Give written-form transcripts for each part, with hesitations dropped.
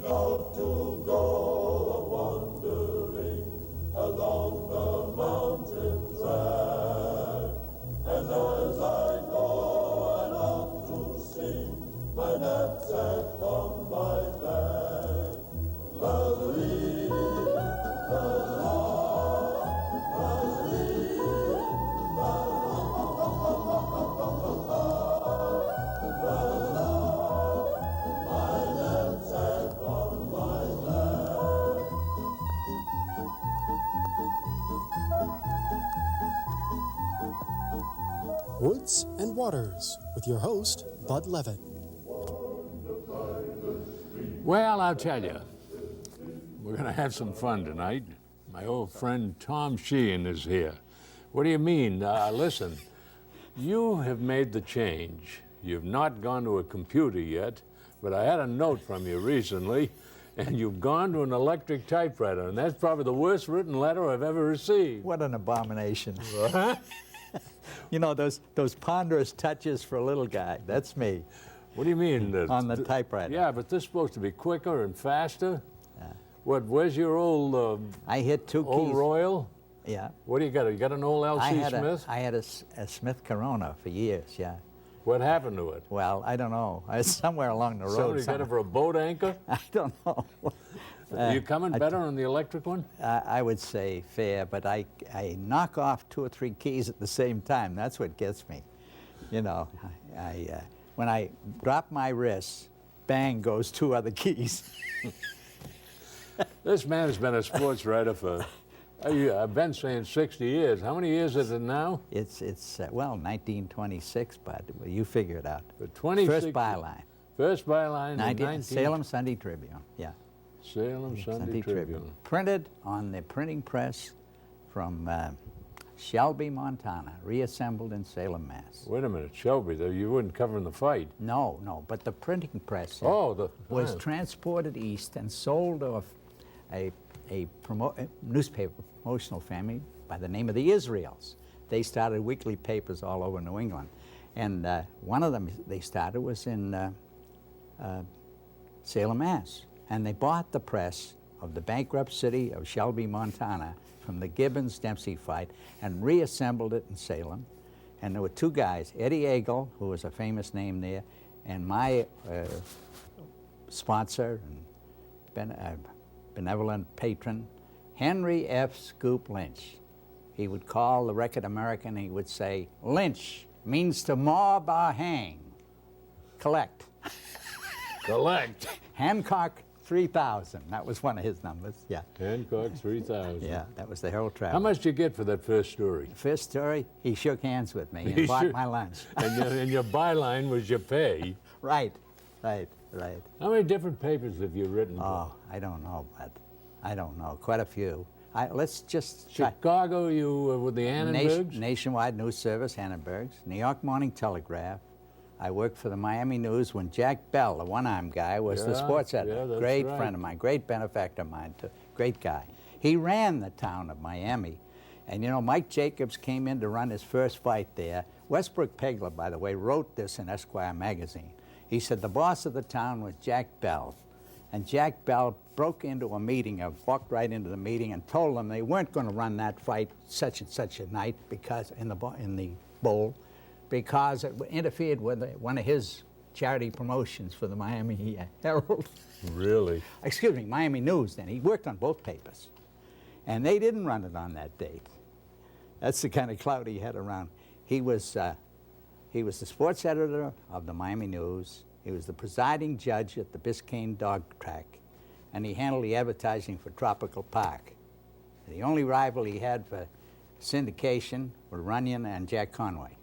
out to go wandering along the mountain track. And as I go, I love to sing my knapsack on my back. Marie, Woods and Waters with your host, Bud Leavitt. Well, I'll tell you, we're going to have some fun tonight. My old friend Tom Shehan is here. What do you mean? Listen, you have made the change. You've not gone to a computer yet, but I had a note from you recently, and you've gone to an electric typewriter, and that's probably the worst written letter I've ever received. What an abomination. You know, those ponderous touches for a little guy, that's me. What do you mean? On the typewriter. Yeah, but this is supposed to be quicker and faster. Yeah. Where's your old I hit two old keys. Royal? Yeah. What do you got? You got an old LC Smith? I had a Smith Corona for years, yeah. What happened to it? Well, I don't know. I was somewhere along the road. Somebody got it for a boat anchor? I don't know. Are you coming better on the electric one? I would say fair, but I knock off 2 or 3 keys at the same time. That's what gets me. You know, when I drop my wrist, bang goes 2 other keys. This man has been a sports writer for, I've been saying 60 years. How many years is it now? It's well, 1926, but you figure it out. The 26 First byline. First byline in 19... Salem Sunday Tribune, yeah. Salem Sunday Tribune. Printed on the printing press from Shelby, Montana, reassembled in Salem, Mass. Wait a minute, Shelby, you weren't covering the fight. No, but the printing press was transported east and sold to a newspaper promotional family by the name of the Israels. They started weekly papers all over New England. And one of them they started was in Salem, Mass. And they bought the press of the bankrupt city of Shelby, Montana from the Gibbons-Dempsey fight and reassembled it in Salem. And there were 2 guys, Eddie Agel, who was a famous name there, and my sponsor and benevolent patron, Henry F. Scoop Lynch. He would call the Record American, he would say, "Lynch means to mob or hang. Collect." Collect. Hancock 3000. That was one of his numbers, yeah. Hancock 3000. Yeah, that was the Herald Traveler. How much did you get for that first story? The first story, he shook hands with me and bought my lunch. And your byline was your pay. Right. How many different papers have you written? Oh, I don't know, but I don't know. Quite a few. Let's just... Chicago, you were with the Annenbergs? Nationwide News Service, Annenbergs. New York Morning Telegraph. I worked for the Miami News when Jack Bell, the one-armed guy, was the sports editor. Yeah, great friend of mine, great benefactor of mine, too. Great guy. He ran the town of Miami. And, you know, Mike Jacobs came in to run his first fight there. Westbrook Pegler, by the way, wrote this in Esquire magazine. He said the boss of the town was Jack Bell. And Jack Bell broke into a meeting, walked right into the meeting and told them they weren't going to run that fight such and such a night because in the bowl, because it interfered with one of his charity promotions for the Miami Herald. Really? Excuse me, Miami News then. He worked on both papers. And they didn't run it on that date. That's the kind of clout he had around. He was the sports editor of the Miami News. He was the presiding judge at the Biscayne Dog Track. And he handled the advertising for Tropical Park. The only rival he had for syndication were Runyon and Jack Conway.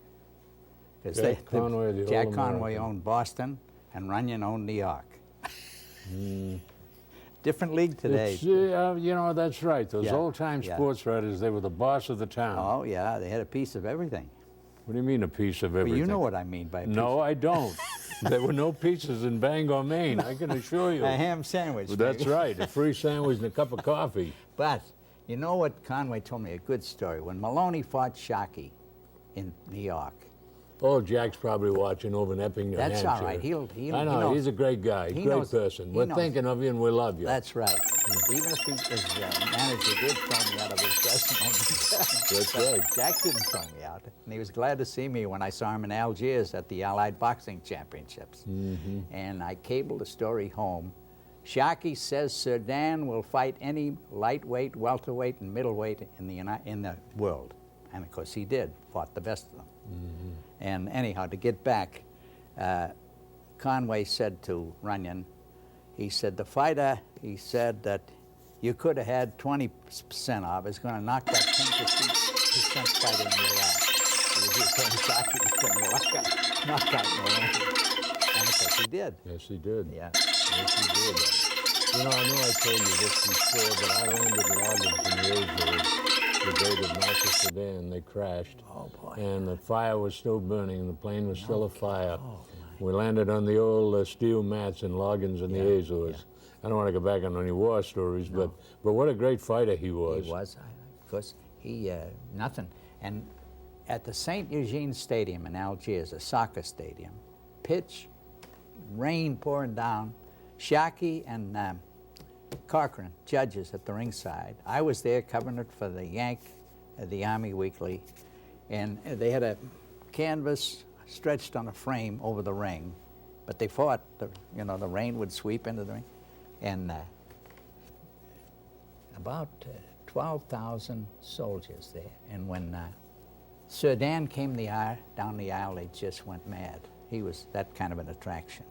Jack Conway owned Boston, and Runyon owned New York. Different league today. You know, that's right. Those old-time sports writers, they were the boss of the town. Oh, yeah, they had a piece of everything. What do you mean a piece of everything? Well, you know what I mean by a piece. No, I don't. There were no pizzas in Bangor, Maine, I can assure you. A ham sandwich. Well, that's right, a free sandwich and a cup of coffee. But you know what Conway told me, a good story. When Maloney fought Shockey in New York, Oh, Jack's probably watching over in Epping, New That's Hampshire. all right. He'll I know, he knows. he's a great guy, He great knows- person. he We're knows. thinking of you and we love you. That's right. Even if his manager did throw me out of his dressing room. That's right. Jack didn't throw me out, and he was glad to see me when I saw him in Algiers at the Allied Boxing Championships. And I cabled a story home. Sharkey says Sir Dan will fight any lightweight, welterweight, and middleweight in the world. And of course he did, fought the best of them. And anyhow, to get back, Conway said to Runyon, he said, the fighter, he said that you could have had 20% of is going to knock that 10% fighter in your lap. He was telling Sharkey he was going to knock out Miranda. And of course he did. Yes, he did. Yeah. Yes, he did. You know, I told you this before, but I landed logging in the Azores the day that Marshal Sedan, they crashed. Oh, boy. And the fire was still burning, and the plane was still afire. Oh, We landed on the old steel mats in Loggins in the Azores. I don't want to go back on any war stories, but what a great fighter he was. He was, of course. He, nothing. And at the St. Eugene Stadium in Algiers, a soccer stadium, pitch, rain pouring down, Sharkey and Cochran, judges at the ringside. I was there covering it for the the Army Weekly, and they had a canvas stretched on a frame over the ring, but they fought. The rain would sweep into the ring, and about 12,000 soldiers there. And when Sir Dan came down the aisle, they just went mad. He was that kind of an attraction.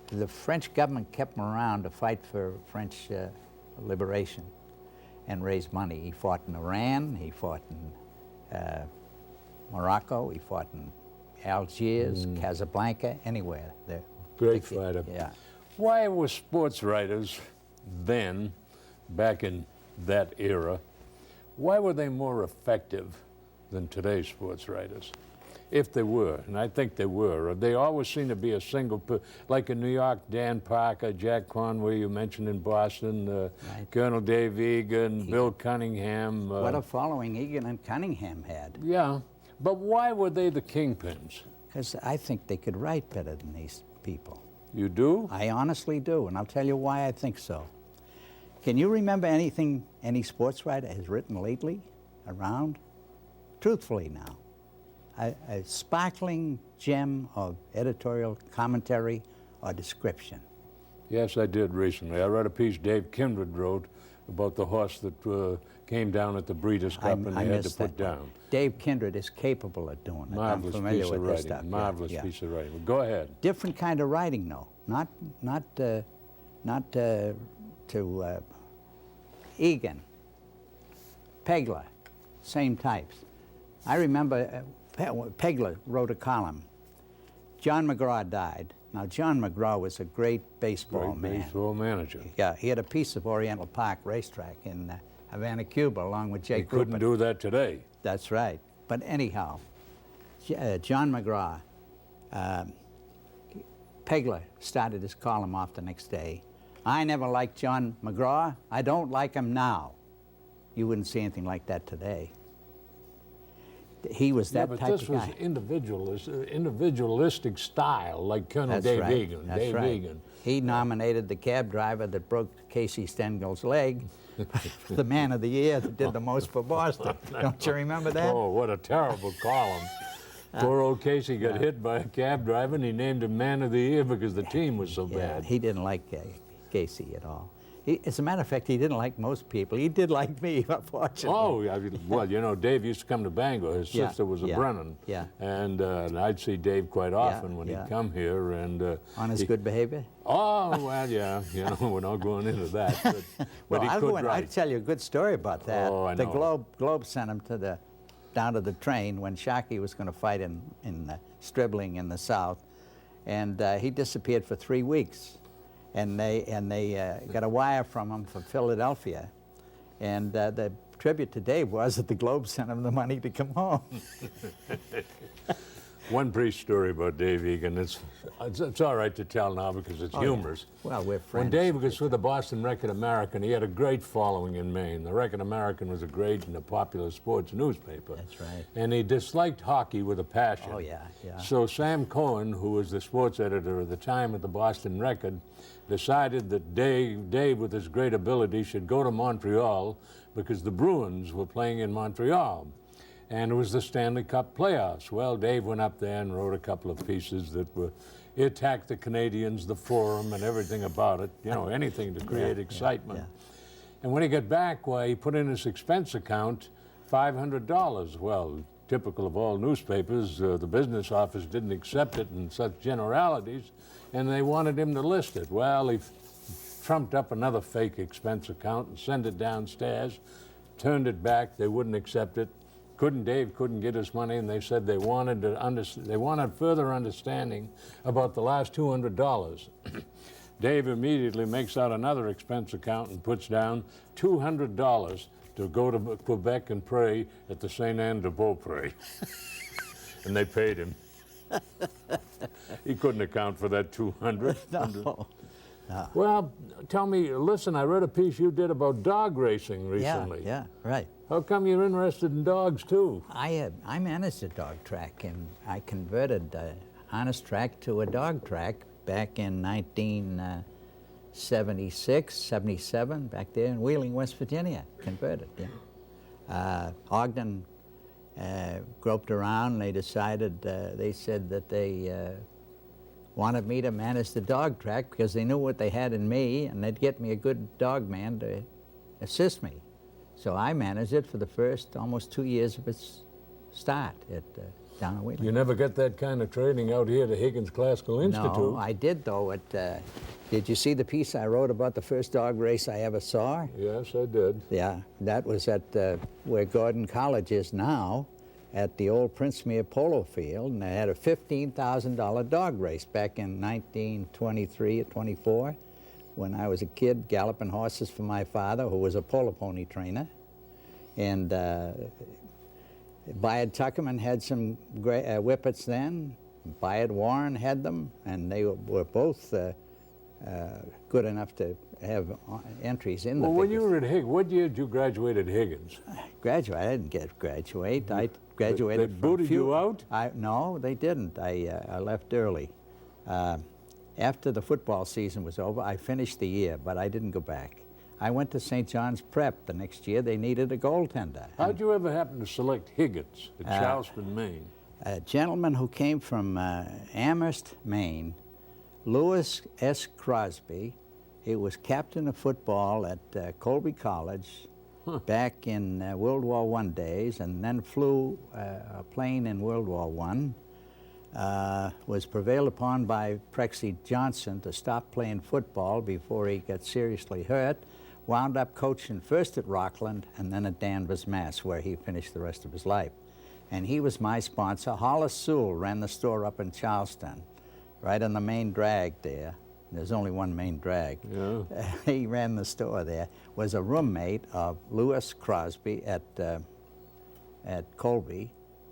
The French government kept him around to fight for French liberation and raise money. He fought in Iran, he fought in Morocco, he fought in Algiers, Casablanca, anywhere. Great fighter. Yeah. Why were sports writers then, back in that era, why were they more effective than today's sports writers? If they were, and I think they were. They always seem to be a single, like in New York, Dan Parker, Jack Conway, you mentioned in Boston, Right. Colonel Dave Egan, Bill Cunningham. What a following Egan and Cunningham had. Yeah, but why were they the kingpins? Because I think they could write better than these people. You do? I honestly do, and I'll tell you why I think so. Can you remember anything any sports writer has written lately around? Truthfully now. A sparkling gem of editorial commentary or description. Yes, I did recently. I read a piece Dave Kindred wrote about the horse that came down at the Breeders' Cup and they had to put down. Dave Kindred is capable of doing it. Marvelous I'm familiar piece with of this writing. stuff. Marvelous Yeah. piece of writing. Well, go ahead. Different kind of writing, though. Not to Egan, Pegler, same types. I remember Pegler wrote a column. John McGraw died. Now, John McGraw was a great baseball Great man. baseball manager. Yeah, he had a piece of Oriental Park racetrack in Havana, Cuba, along with Jake He couldn't Rupert. do that today. That's right. But anyhow, John McGraw, Pegler started his column off the next day. I never liked John McGraw. I don't like him now. You wouldn't see anything like that today. He was that type of guy. Yeah, but this was individualistic style, like Colonel That's Dave right. Egan. That's Dave right. Egan. He nominated the cab driver that broke Casey Stengel's leg for the man of the year that did the most for Boston. Don't you remember that? Oh, what a terrible column. Poor old Casey got hit by a cab driver, and he named him Man of the Year because the team was so Yeah, bad. he didn't like Casey at all. As a matter of fact, he didn't like most people. He did like me, unfortunately. Oh, well, you know, Dave used to come to Bangor. His Yeah, sister was a yeah, Brennan. yeah. And I'd see Dave quite often when yeah. he'd come here. And On his good behavior? Oh, well, yeah. You know, we're not going into that. But Well, he I'll could go in. write. I'll tell you a good story about that. Oh, I The know. Globe sent him down to the train when Sharkey was going to fight in Stribling in the South, and he disappeared for 3 weeks. And they got a wire from him from Philadelphia, and the tribute to Dave was that the Globe sent him the money to come home. One brief story about Dave Egan. It's all right to tell now because it's humorous. Yeah. Well, we're friends. When Dave was with the Boston Record American, he had a great following in Maine. The Record American was a great and a popular sports newspaper. That's right. And he disliked hockey with a passion. Oh, yeah, yeah. So Sam Cohen, who was the sports editor at the time at the Boston Record, decided that Dave, with his great ability, should go to Montreal because the Bruins were playing in Montreal. And it was the Stanley Cup playoffs. Well, Dave went up there and wrote a couple of pieces that were, he attacked the Canadians, the Forum, and everything about it, you know, anything to create excitement. And when he got back, why, he put in his expense account $500. Well, typical of all newspapers, the business office didn't accept it in such generalities, and they wanted him to list it. Well, he trumped up another fake expense account and sent it downstairs, turned it back, they wouldn't accept it. Dave couldn't get his money, and they said they wanted further understanding about the last $200. Dave immediately makes out another expense account and puts down $200 to go to Quebec and pray at the Saint Anne de Beaupré. And they paid him. He couldn't account for that $200. No. Well, tell me, listen, I read a piece you did about dog racing recently. Yeah, right. How come you're interested in dogs, too? I managed a dog track, and I converted a harness track to a dog track back in 1976, 77, back there in Wheeling, West Virginia. Converted, yeah. Ogden groped around, and they decided, they said that they wanted me to manage the dog track because they knew what they had in me, and they'd get me a good dog man to assist me. So I managed it for the first almost 2 years of its start at down in Wheeling. You never get that kind of training out here at the Higgins Classical Institute. No, I did though. Did you see the piece I wrote about the first dog race I ever saw? Yes, I did. Yeah, that was at where Gordon College is now, at the old Princemere Polo Field, and they had a $15,000 dog race back in 1923 or 24. When I was a kid, galloping horses for my father, who was a polo pony trainer. And Bayard Tuckerman had some whippets then. Bayard Warren had them, and they were both good enough to have entries in the Well, when you were at Higgins, what year did you graduate at Higgins? Graduate? I didn't graduate. I graduated They booted you out? No, they didn't. I left early. After the football season was over, I finished the year, but I didn't go back. I went to St. John's Prep the next year. They needed a goaltender. How'd you ever happen to select Higgins at Charleston, Maine? A gentleman who came from Amherst, Maine, Lewis S. Crosby. He was captain of football at Colby College back in World War I days, and then flew a plane in World War I. Was prevailed upon by Prexy Johnson to stop playing football before he got seriously hurt, wound up coaching first at Rockland and then at Danvers, Mass., where he finished the rest of his life. And he was my sponsor. Hollis Sewell ran the store up in Charleston, right on the main drag there. There's only one main drag. Yeah. He ran the store there, was a roommate of Lewis Crosby at Colby.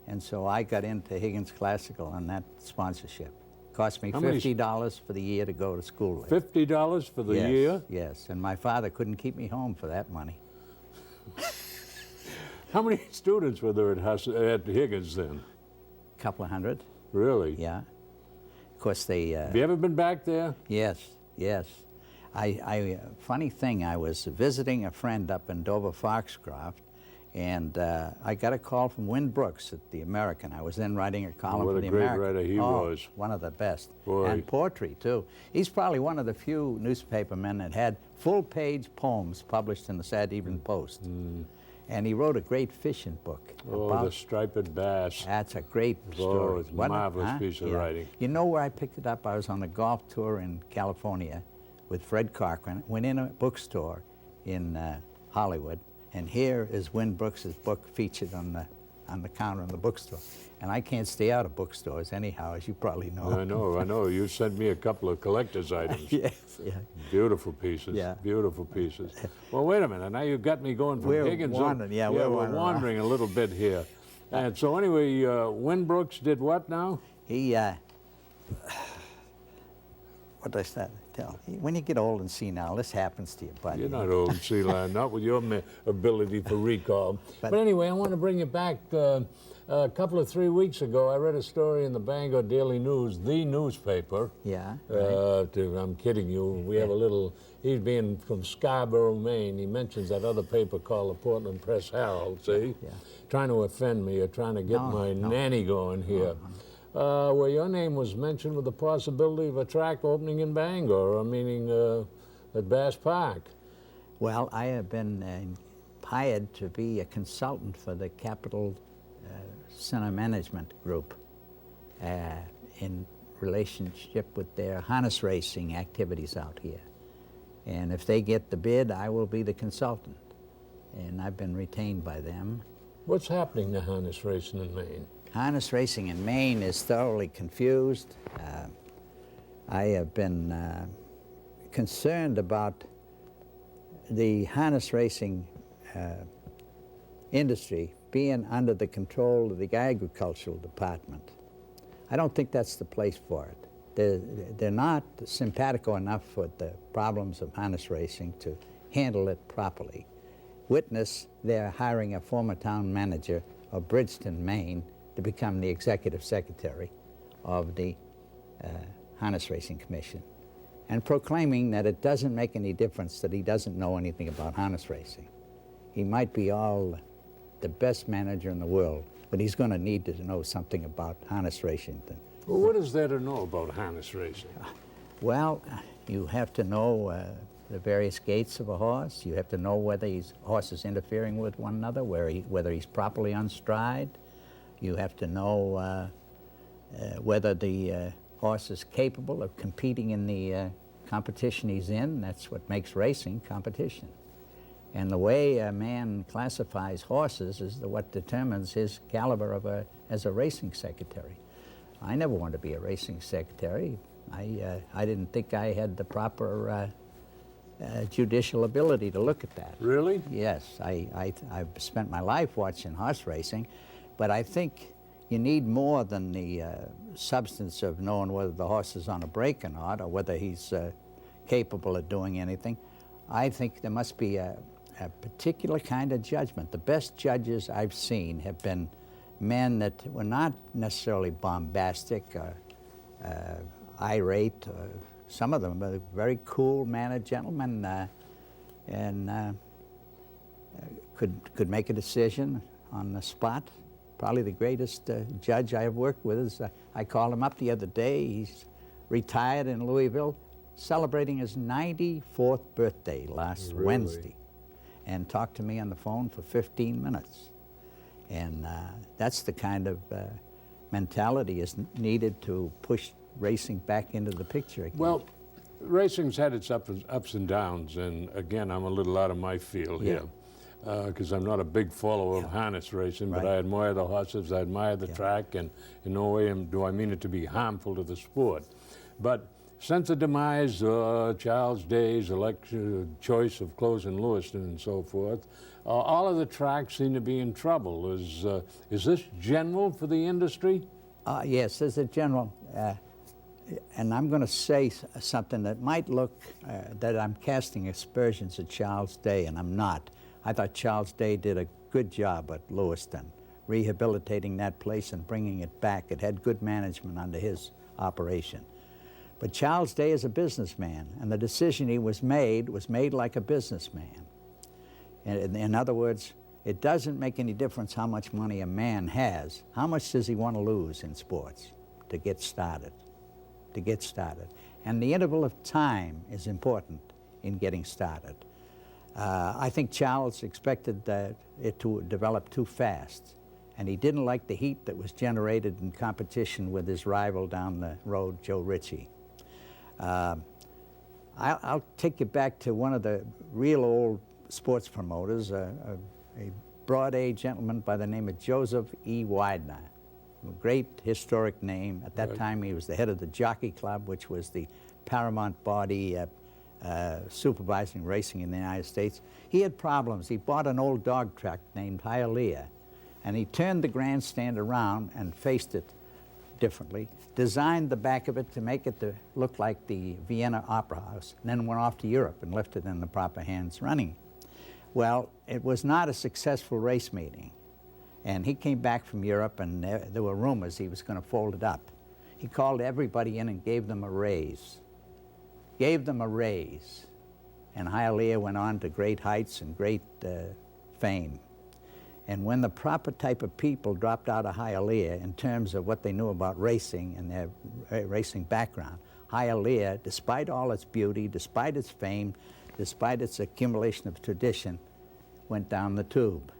And so I got into Higgins Classical on that sponsorship. Cost me $50 for the year to go to school there. $50 for the year? Yes, and my father couldn't keep me home for that money. How many students were there at Higgins then? A couple of hundred. Really? Yeah. Of course they... Have you ever been back there? Yes, yes. Funny thing, I was visiting a friend up in Dover-Foxcroft, and I got a call from Win Brooks at the American. I was then writing a column for the American. What a great writer he was. One of the best. Boy. And poetry, too. He's probably one of the few newspapermen that had full-page poems published in the Saturday Evening Post. And he wrote a great fishing book. Oh, the striped bass. That's a great story. Oh, it's a marvelous piece of writing. You know where I picked it up? I was on a golf tour in California with Fred Cochran. Went in a bookstore in Hollywood, and here is Win Brooks's book featured on the counter in the bookstore. And I can't stay out of bookstores anyhow, as you probably know. I know. You sent me a couple of collector's items. Yes, yeah. Beautiful pieces. Yeah. Beautiful pieces. Well, wait a minute. Now you got me going from Higgins. Wandering. Yeah, we're wandering a little bit here. And so anyway, Winbrooks did what now? He, what did I start to tell? When you get old and senile, this happens to you, buddy. You're not old, Celine, not with your ability for recall. But anyway, I want to bring you back. A couple of 3 weeks ago, I read a story in the Bangor Daily News, the newspaper. Yeah. Right. I'm kidding you. We have a little, he's being from Scarborough, Maine. He mentions that other paper called the Portland Press Herald, see? Yeah. Trying to offend me or trying to get my nanny going here. Where your name was mentioned with the possibility of a track opening in Bangor, meaning at Bass Park. Well, I have been hired to be a consultant for the Capital Center Management Group in relationship with their harness racing activities out here. And if they get the bid, I will be the consultant. And I've been retained by them. What's happening to harness racing in Maine? Harness racing in Maine is thoroughly confused. I have been concerned about the harness racing industry being under the control of the agricultural department. I don't think that's the place for it. They're not simpatico enough with the problems of harness racing to handle it properly. Witness, they're hiring a former town manager of Bridgeton, Maine, to become the executive secretary of the Harness Racing Commission, and proclaiming that it doesn't make any difference that he doesn't know anything about harness racing. He might be all the best manager in the world, but he's going to need to know something about harness racing. Well, what is there to know about harness racing? Well, you have to know the various gaits of a horse. You have to know whether horse is interfering with one another, whether he's properly unstride. You have to know whether the horse is capable of competing in the competition he's in. That's what makes racing competition. And the way a man classifies horses is what determines his caliber as a racing secretary. I never wanted to be a racing secretary. I didn't think I had the proper judicial ability to look at that. Really? Yes. I've spent my life watching horse racing, but I think you need more than the substance of knowing whether the horse is on a break or not, or whether he's capable of doing anything. I think there must be a particular kind of judgment. The best judges I've seen have been men that were not necessarily bombastic or irate. Some of them were very cool-mannered gentlemen and could make a decision on the spot. Probably the greatest judge I have worked with is, I called him up the other day. He's retired in Louisville, celebrating his 94th birthday last Wednesday, and talked to me on the phone for 15 minutes. And that's the kind of mentality is needed to push racing back into the picture again. Well, racing's had its ups and downs, and again, I'm a little out of my field here, because I'm not a big follower of harness racing, but I admire the horses, I admire the track, and in no way do I mean it to be harmful to the sport. But since the demise, Charles Day's election, choice of closing Lewiston and so forth, all of the tracks seem to be in trouble. Is this general for the industry? Yes, there's a general, and I'm going to say something that might look that I'm casting aspersions at Charles Day, and I'm not. I thought Charles Day did a good job at Lewiston, rehabilitating that place and bringing it back. It had good management under his operation. But Charles Day is a businessman, and the decision he was made like a businessman. In other words, it doesn't make any difference how much money a man has. How much does he want to lose in sports to get started? To get started. And the interval of time is important in getting started. I think Charles expected it to develop too fast, and he didn't like the heat that was generated in competition with his rival down the road, Joe Ritchie. I'll take you back to one of the real old sports promoters, a broad-age gentleman by the name of Joseph E. Widener. A great historic name. At that time, he was the head of the Jockey Club, which was the paramount body supervising racing in the United States. He had problems. He bought an old dog track named Hialeah, And he turned the grandstand around and faced it differently, designed the back of it to make it to look like the Vienna Opera House, and then went off to Europe and left it in the proper hands running. Well, it was not a successful race meeting. And he came back from Europe, and there were rumors he was going to fold it up. He called everybody in and gave them a raise. Gave them a raise. And Hialeah went on to great heights and great fame. And when the proper type of people dropped out of Hialeah in terms of what they knew about racing and their racing background, Hialeah, despite all its beauty, despite its fame, despite its accumulation of tradition, went down the tube.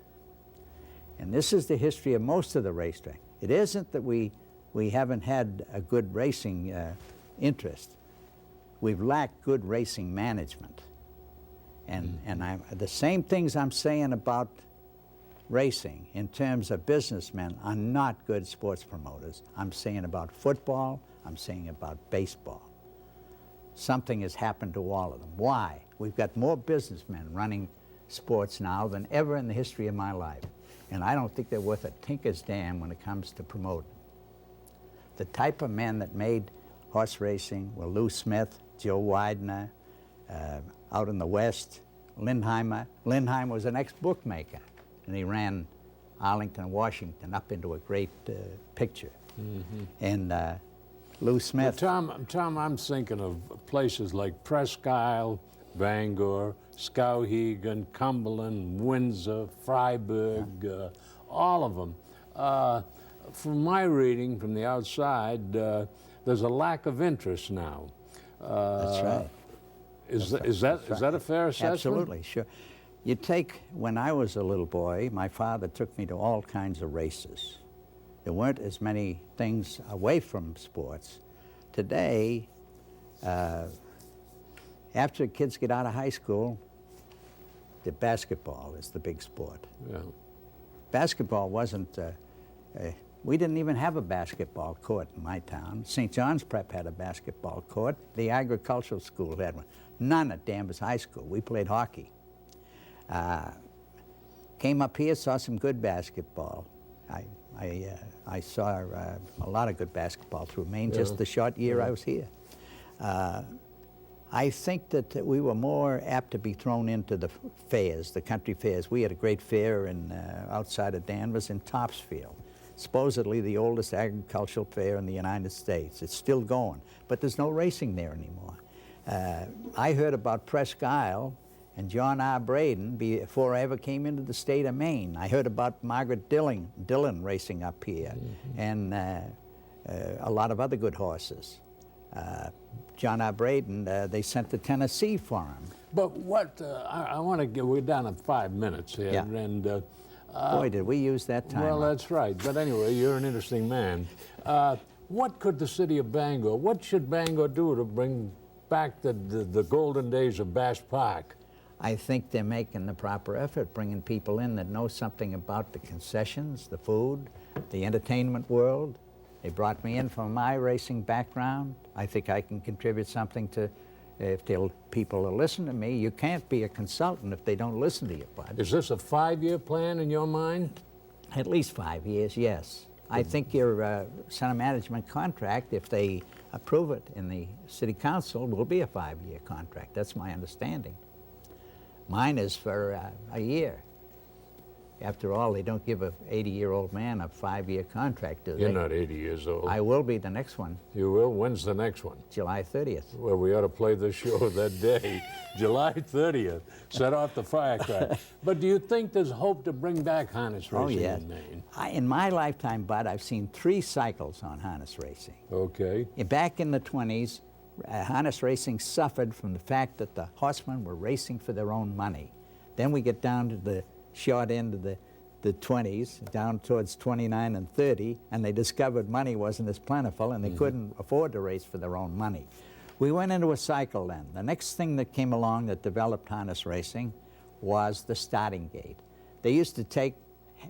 And this is the history of most of the racetrack. It isn't that we haven't had a good racing interest. We've lacked good racing management. And the same things I'm saying about racing in terms of businessmen are not good sports promoters. I'm saying about football, I'm saying about baseball. Something has happened to all of them. Why? We've got more businessmen running sports now than ever in the history of my life. And I don't think they're worth a tinker's damn when it comes to promoting. The type of men that made horse racing were Lou Smith, Joe Widener, out in the West, Lindheimer. Lindheimer was an ex-bookmaker, and he ran Arlington, Washington up into a great picture. Mm-hmm. And Lou Smith. Well, Tom, I'm thinking of places like Presque Isle, Bangor, Skowhegan, Cumberland, Windsor, Freiburg, all of them. From my reading from the outside, there's a lack of interest now. That's right. Is that a fair assessment? Absolutely, sure. You take, when I was a little boy, my father took me to all kinds of races. There weren't as many things away from sports. Today, after kids get out of high school, the basketball is the big sport. Yeah. Basketball wasn't, we didn't even have a basketball court in my town. St. John's Prep had a basketball court. The agricultural school had one. None at Danvers High School. We played hockey. Came up here, saw some good basketball. I saw a lot of good basketball through Maine, just the short year I was here. I think that we were more apt to be thrown into the fairs, the country fairs. We had a great fair outside of Danvers in Topsfield, supposedly the oldest agricultural fair in the United States. It's still going, but there's no racing there anymore. I heard about Presque Isle and John R. Braden before I ever came into the state of Maine. I heard about Margaret Dillon racing up here, and a lot of other good horses. John R. Braden, they sent to Tennessee for him. But what, I want to get, we're down to 5 minutes here, Yeah. and Boy, did we use that time. well, up. that's right. But anyway, you're an interesting man. What could the city of Bangor, what should Bangor do to bring back the golden days of Bass Park? I think they're making the proper effort, bringing people in that know something about the concessions, the food, the entertainment world. They brought me in from my racing background. I think I can contribute something to, if people will listen to me. You can't be a consultant if they don't listen to you, bud. Is this a 5-year plan in your mind? At least 5 years, yes. I think your center management contract, if they approve it in the city council, will be a 5-year contract. That's my understanding. Mine is for a year. After all, they don't give an 80-year-old man a 5-year contract, do they? You're not 80 years old. I will be the next one, You will? When's the next one? July 30th. Well, we ought to play this show that day, July 30th. Set off the firecracker. But do you think there's hope to bring back harness racing in Maine? In my lifetime, Bud, I've seen 3 cycles on harness racing. Okay. Back in the 20s, harness racing suffered from the fact that the horsemen were racing for their own money. Then we get down to the short end of the 20s, down towards 29 and 30, and they discovered money wasn't as plentiful, and they couldn't afford to race for their own money. We went into a cycle then. The next thing that came along that developed harness racing was the starting gate. They used to take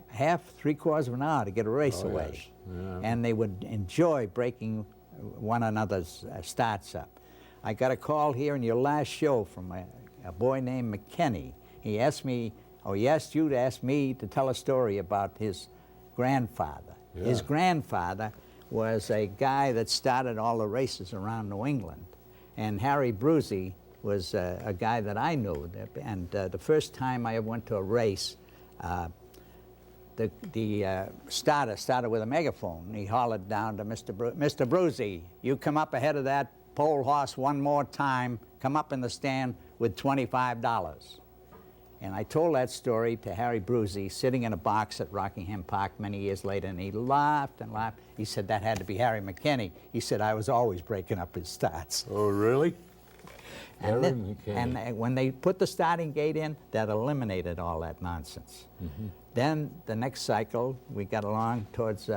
half, 3/4 of an hour to get a race away. Yes. Yeah. And they would enjoy breaking one another's starts up. I got a call here in your last show from a boy named McKinney. He asked me, he asked you to ask me to tell a story about his grandfather. Yeah. His grandfather was a guy that started all the races around New England. And Harry Bruzy was a guy that I knew. And the first time I ever went to a race, the starter started with a megaphone. He hollered down to Mr. Bruzy, you come up ahead of that pole horse one more time, come up in the stand with $25. And I told that story to Harry Bruzy sitting in a box at Rockingham Park many years later, and he laughed and laughed. He said that had to be Harry McKinney. He said I was always breaking up his starts. Oh, really? And, Harry McKinney. and when they put the starting gate in, that eliminated all that nonsense. Mm-hmm. Then the next cycle, we got along towards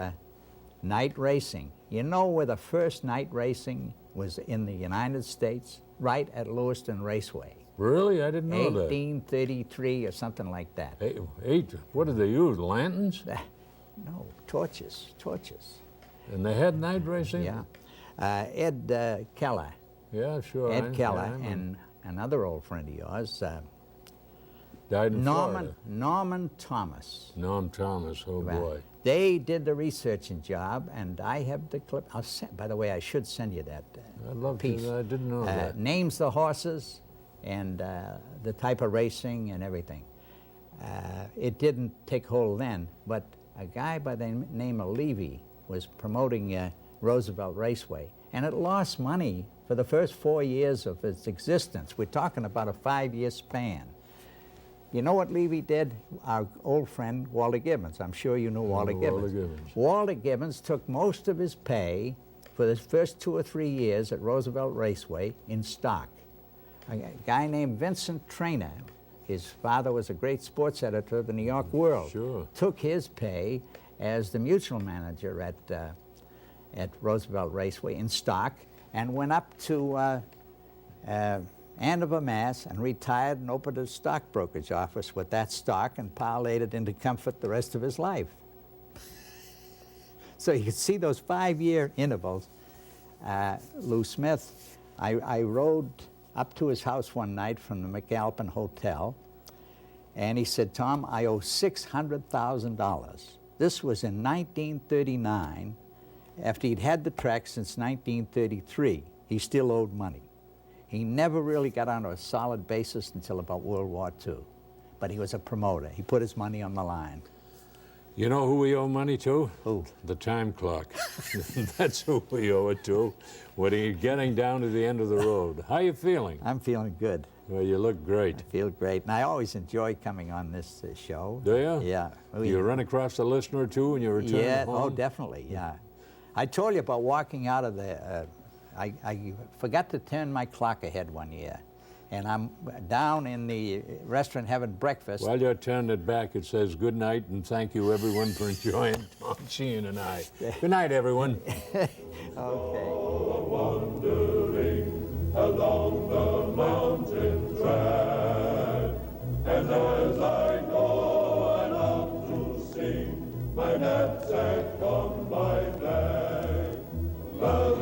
night racing. You know where the first night racing was in the United States? Right at Lewiston Raceway. Really? I didn't know 1833 or something like that. that. What did they use, lanterns? No, torches. And they had night racing? Yeah. Ed Keller. Yeah, sure. Ed Keller I remember. and another old friend of yours, Died in Florida. Norman Thomas. Norm Thomas, oh Right. boy. They did the researching job, and I have the clip. By the way, I should send you that I'd love piece. to. I didn't know that. Names the horses and the type of racing and everything. It didn't take hold then, but a guy by the name of Leavitt was promoting Roosevelt Raceway, and it lost money for the first 4 years of its existence. We're talking about a 5-year span. You know what Leavitt did? Our old friend Walter Gibbons. I'm sure you know Walter Gibbons. Walter Gibbons took most of his pay for the first 2 or 3 years at Roosevelt Raceway in stock. A guy named Vincent Traynor, his father was a great sports editor of the New York World, Sure. took his pay as the mutual manager at Roosevelt Raceway in stock and went up to Andover, Mass, and retired and opened a stock brokerage office with that stock and parlayed it into comfort the rest of his life. So you can see those 5-year intervals. Lou Smith, I rode up to his house one night from the McAlpin Hotel, and he said, Tom, I owe $600,000. This was in 1939. After he'd had the track since 1933, he still owed money. He never really got onto a solid basis until about World War II. But he was a promoter. He put his money on the line. You know who we owe money to? Who? The time clock. That's who we owe it to. When you're getting down to the end of the road. How you feeling? I'm feeling good. Well, you look great. I feel great. And I always enjoy coming on this show. Do you? Yeah. You run across a listener or two when you return Yeah, home? oh, definitely, yeah. I told you about walking out of the, I forgot to turn my clock ahead one year. And I'm down in the restaurant having breakfast. While you're turning it back, it says good night and thank you everyone for enjoying Tom Shehan and I. Good night, everyone. Okay. Wandering along the mountain track, and as I go and up to sing, my knapsack on my back, the